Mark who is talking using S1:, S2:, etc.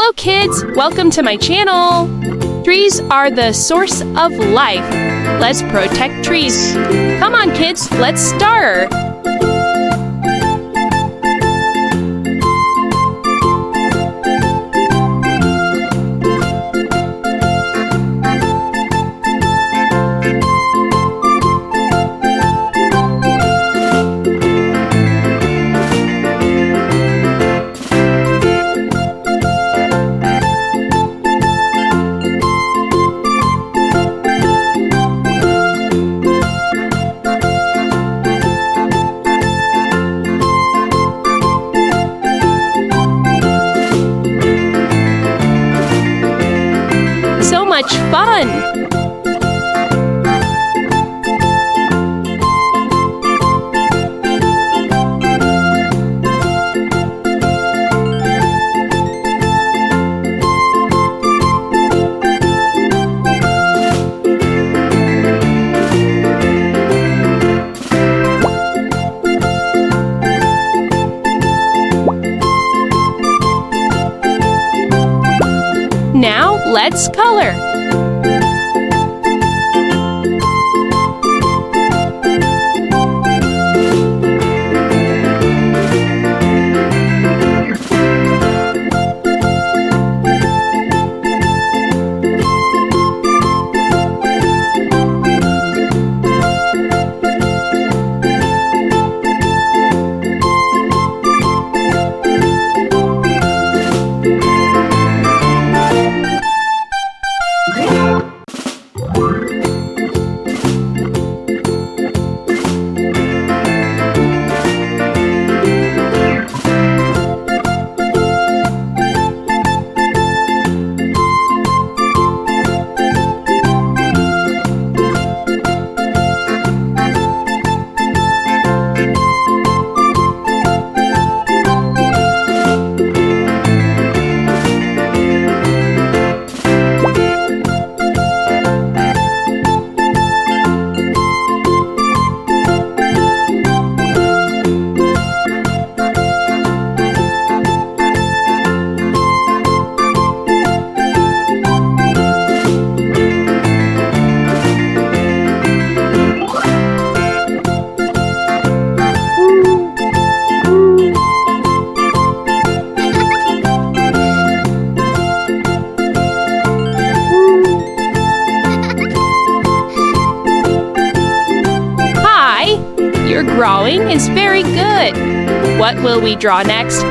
S1: Hello kids, welcome to my channel. Trees are the source of life. Let's protect trees. Come on kids, let's start. So much fun! Now let's color. Your drawing is very good. What will we draw next?